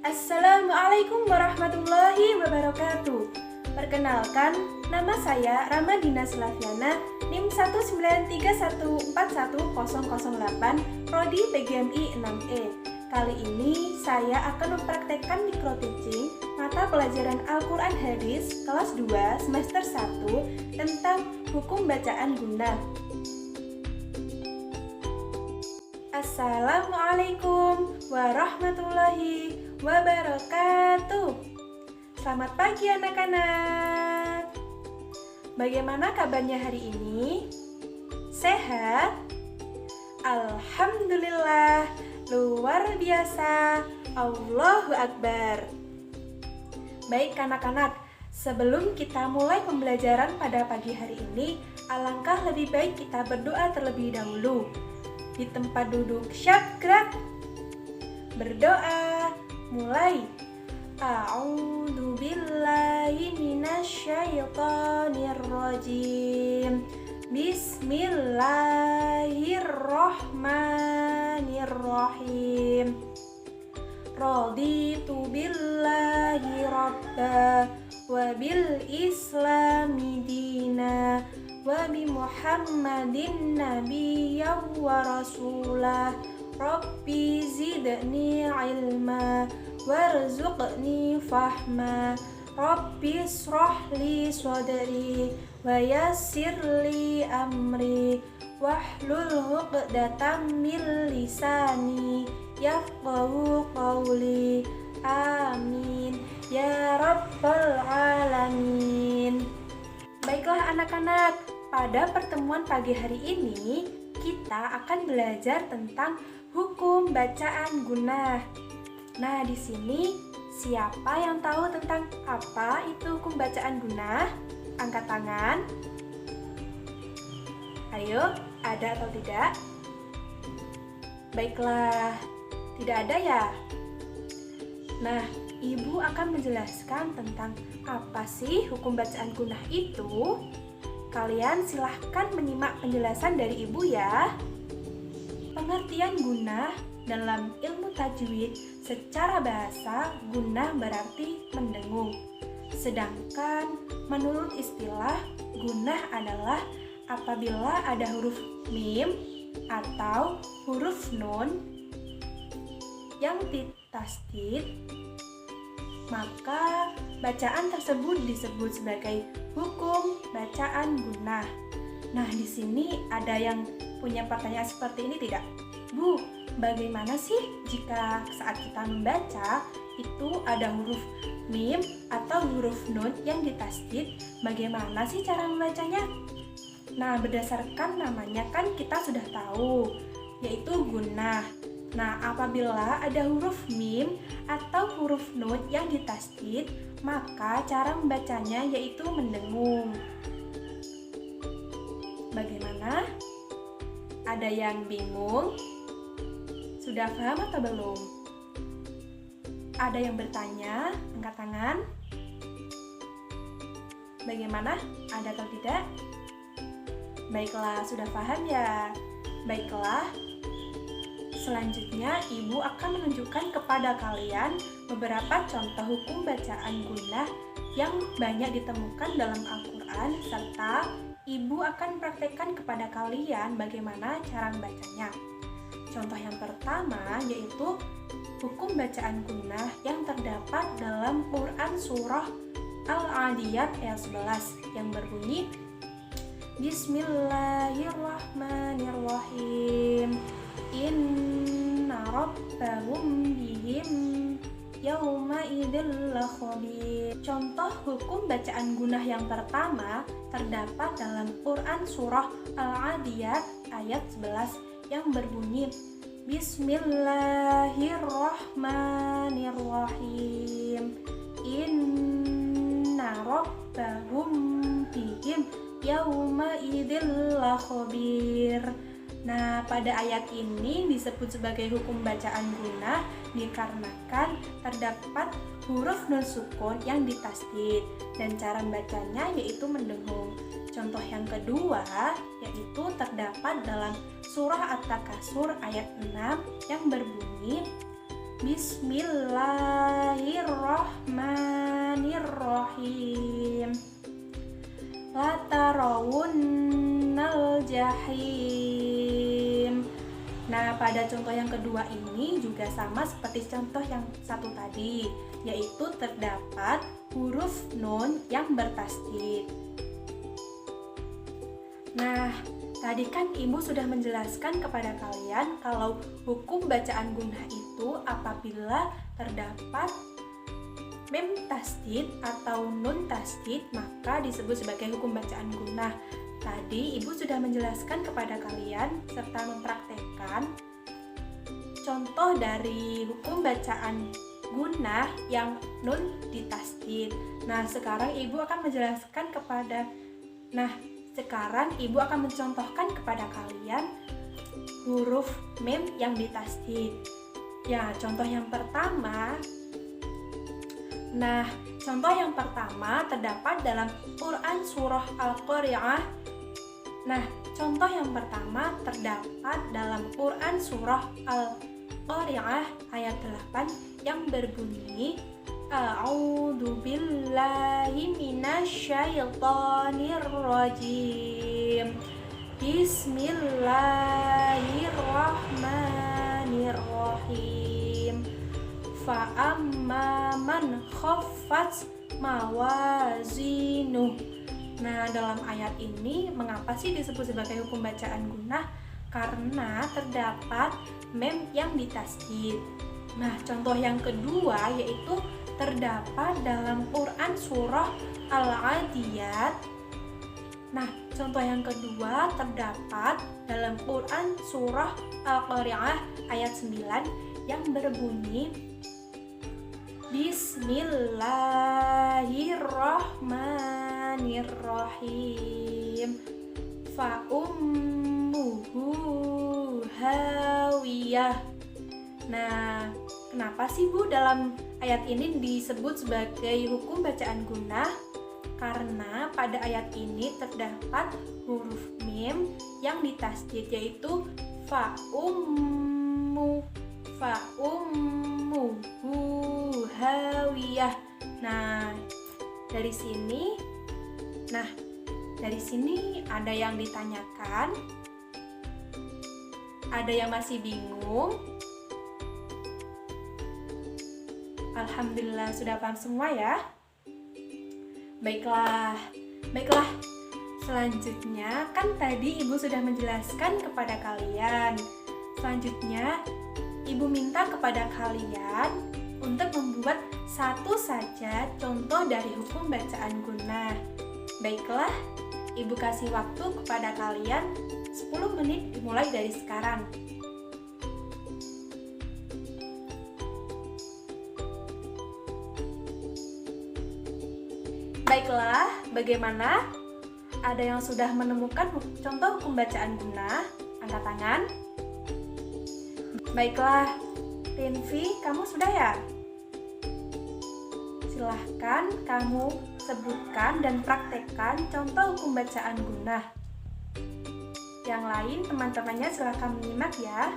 Assalamualaikum warahmatullahi wabarakatuh. Perkenalkan, nama saya Ramadina Slaviana, NIM 193141008, Prodi PGMI 6E. Kali ini saya akan mempraktekkan microteaching mata pelajaran Al-Quran Hadis kelas 2 semester 1 tentang hukum bacaan gunah. Assalamualaikum warahmatullahi wabarakatuh. Selamat pagi anak-anak. Bagaimana kabarnya hari ini? Sehat? Alhamdulillah, luar biasa. Allahu Akbar. Baik anak-anak, sebelum kita mulai pembelajaran pada pagi hari ini, alangkah lebih baik kita berdoa terlebih dahulu. Di tempat duduk siap gerak. Berdoa. Mulai. A'udzu billahi minasyaitonir rajim. Bismillahirrahmanirrahim. Raditu billahi rabba wa bil islami dina wa bi Muhammadin nabiyyan wa rasulah. Rabbi zidni ilma warzuqni fahma. Rabbi israh li sadri wa yassir li amri wahlul 'uqdatam min lisani yafqahu qawli. Amin ya rabbal alamin. Baiklah anak-anak, pada pertemuan pagi hari ini kita akan belajar tentang hukum bacaan gunah. Nah, di sini siapa yang tahu tentang apa itu hukum bacaan gunah? Angkat tangan. Ayo, ada atau tidak? Baiklah, tidak ada ya? Nah, Ibu akan menjelaskan tentang apa sih hukum bacaan gunah itu. Kalian silahkan menyimak penjelasan dari Ibu ya. Pengertian gunah dalam ilmu tajwid secara bahasa, gunah berarti mendengung. Sedangkan menurut istilah, gunah adalah apabila ada huruf mim atau huruf nun yang ditasdid, maka bacaan tersebut disebut sebagai hukum bacaan gunah. Nah, di sini ada yang punya pertanyaan seperti ini tidak? Bu, bagaimana sih jika saat kita membaca itu ada huruf mim atau huruf nun yang ditasdid? Bagaimana sih cara membacanya? Nah, berdasarkan namanya kan kita sudah tahu, yaitu gunah. Nah, apabila ada huruf mim atau huruf nun yang ditasdid, maka cara membacanya yaitu mendengung. Bagaimana? Ada yang bingung? Sudah paham atau belum? Ada yang bertanya? Angkat tangan. Bagaimana? Ada atau tidak? Baiklah, sudah paham ya? Baiklah. Selanjutnya, Ibu akan menunjukkan kepada kalian beberapa contoh hukum bacaan gunah yang banyak ditemukan dalam Al-Quran, serta Ibu akan praktekkan kepada kalian bagaimana cara membacanya. Contoh yang pertama yaitu hukum bacaan gunah yang terdapat dalam Quran Surah Al-Adiyat ayat 11 yang berbunyi Bismillahirrahmanirrahim. Inna rabbahum bihim yauma idzil lakhabir. Contoh hukum bacaan gunah yang pertama terdapat dalam Quran Surah Al-Adiyat ayat 11 yang berbunyi Bismillahirrahmanirrahim. Inna rabbahum bihim yauma idzil lakhabir. Nah, pada ayat ini disebut sebagai hukum bacaan gunah dikarenakan terdapat huruf nun sukun yang ditasdid dan cara membacanya yaitu mendengung. Contoh yang kedua yaitu terdapat dalam surah At-Takasur ayat 6 yang berbunyi Bismillahirrahmanirrahim. Latarawunnal jahim. Nah, pada contoh yang kedua ini juga sama seperti contoh yang satu tadi, yaitu terdapat huruf nun yang bertasydid. Nah, tadi kan Ibu sudah menjelaskan kepada kalian kalau hukum bacaan gunnah itu apabila terdapat mem tasydid atau nun tasydid maka disebut sebagai hukum bacaan gunnah. Tadi Ibu sudah menjelaskan kepada kalian serta mempraktekkan contoh dari hukum bacaan gunnah yang nun ditasydid. Sekarang Ibu akan mencontohkan kepada kalian huruf mem yang ditasydid. Ya, contoh yang pertama. Contoh yang pertama terdapat dalam Quran surah Al-Qari'ah. Contoh yang pertama terdapat dalam Quran surah Al-Qari'ah ayat 8 yang berbunyi A'udzu billahi minasyaitonir rajim. Bismillahirrahmanirrahim. Fa'amma man khaffat mawazinuh. Dalam ayat ini mengapa sih disebut sebagai hukum bacaan gunnah? Karena terdapat mem yang ditasydid. Contoh yang kedua yaitu terdapat dalam Quran surah Al-Adiyat. Contoh yang kedua terdapat dalam Quran surah Al-Qari'ah ayat 9 yang berbunyi Bismillahirrahmanirrahim. Fa ummuhu hawiyah. Kenapa sih Bu dalam ayat ini disebut sebagai hukum bacaan gunnah? Karena pada ayat ini terdapat huruf mim yang ditasydid yaitu fa ummuhu hawiyah. Dari sini ada yang ditanyakan, ada yang masih bingung. Alhamdulillah sudah paham semua ya. Baiklah. Selanjutnya kan tadi Ibu sudah menjelaskan kepada kalian. Selanjutnya Ibu minta kepada kalian untuk membuat satu saja contoh dari hukum bacaan gunnah. Baiklah, Ibu kasih waktu kepada kalian 10 menit dimulai dari sekarang. Baiklah, bagaimana? Ada yang sudah menemukan contoh hukum bacaan gunnah? Angkat tangan. Baiklah, Rinvi, kamu sudah ya? Silahkan kamu sebutkan dan praktekkan contoh hukum bacaan gunnah. Yang lain teman-temannya silahkan menyimak ya.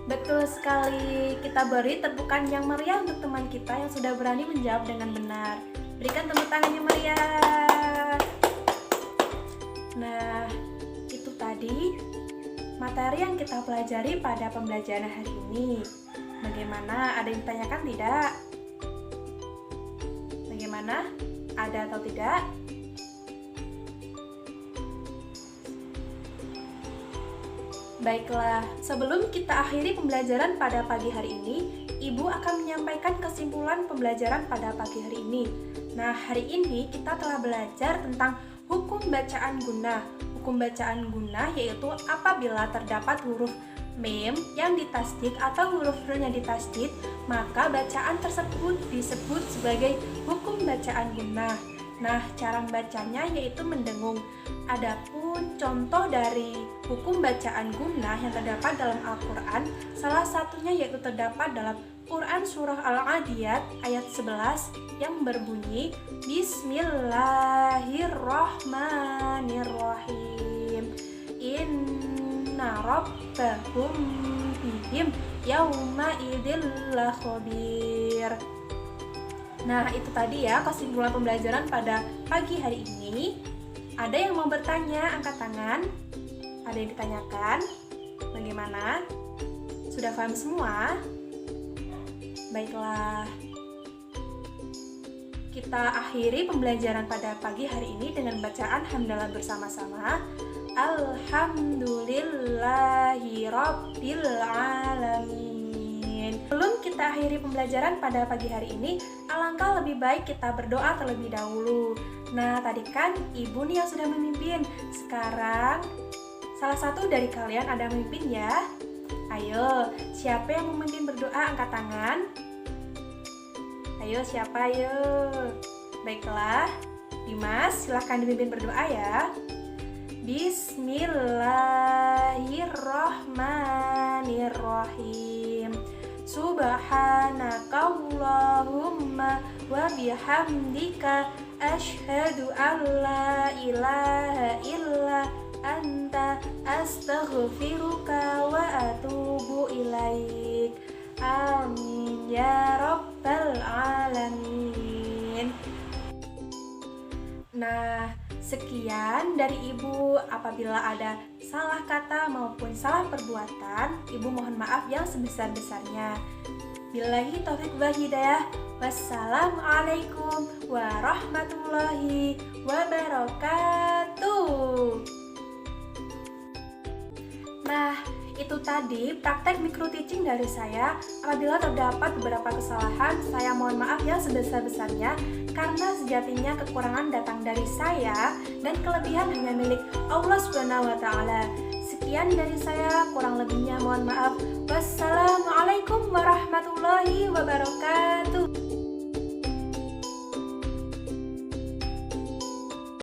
Betul sekali, kita beri tepukan yang meriah untuk teman kita yang sudah berani menjawab dengan benar. Berikan tepuk tangan yang meriah. Itu tadi materi yang kita pelajari pada pembelajaran hari ini. Bagaimana? Ada yang ditanyakan tidak? Bagaimana? Ada atau tidak? Baiklah, sebelum kita akhiri pembelajaran pada pagi hari ini, Ibu akan menyampaikan kesimpulan pembelajaran pada pagi hari ini. Hari ini kita telah belajar tentang hukum bacaan gunnah. Hukum bacaan gunnah yaitu apabila terdapat huruf mim yang ditasydid atau huruf nun yang ditasydid, maka bacaan tersebut disebut sebagai hukum bacaan gunnah. Cara membacanya yaitu mendengung. Adapun contoh dari hukum bacaan gunnah yang terdapat dalam Al-Quran, salah satunya yaitu terdapat dalam Quran surah Al-Adiyat ayat 11 yang berbunyi Bismillahirrahmanirrahim. Inna rabbahum bihim yauma idzil khabir. Nah, itu tadi ya kesimpulan pembelajaran pada pagi hari ini. Ada yang mau bertanya, angkat tangan. Ada yang ditanyakan? Bagaimana? Sudah paham semua? Baiklah. Kita akhiri pembelajaran pada pagi hari ini dengan bacaan hamdalah bersama-sama. Alhamdulillahi Rabbil Alamin. Sebelum kita akhiri pembelajaran pada pagi hari ini, alangkah lebih baik kita berdoa terlebih dahulu. Nah, tadi kan ibu nih yang sudah memimpin. Sekarang salah satu dari kalian ada memimpin ya. Ayo, siapa yang memimpin berdoa angkat tangan? Ayo, siapa ayo? Baiklah, Dimas silahkan dipimpin berdoa ya. Bismillahirrahmanirrahim. Subhanakallahumma wa bihamdika asyhadu an la ilaha illa anta astaghfiruka wa atubu ilaik. Amin ya rabbal alamin. Nah, sekian dari Ibu. Apabila ada salah kata maupun salah perbuatan, Ibu mohon maaf yang sebesar-besarnya. Billahi taufiq wal hidayah. Wassalamualaikum warahmatullahi wabarakatuh. Nah, itu tadi praktek micro teaching dari saya. Apabila terdapat beberapa kesalahan, saya mohon maaf yang sebesar-besarnya, karena sejatinya kekurangan datang dari saya dan kelebihan hanya milik Allah Subhanahu wa taala. Sekian dari saya, kurang lebihnya mohon maaf. Wassalamualaikum warahmatullahi wabarakatuh.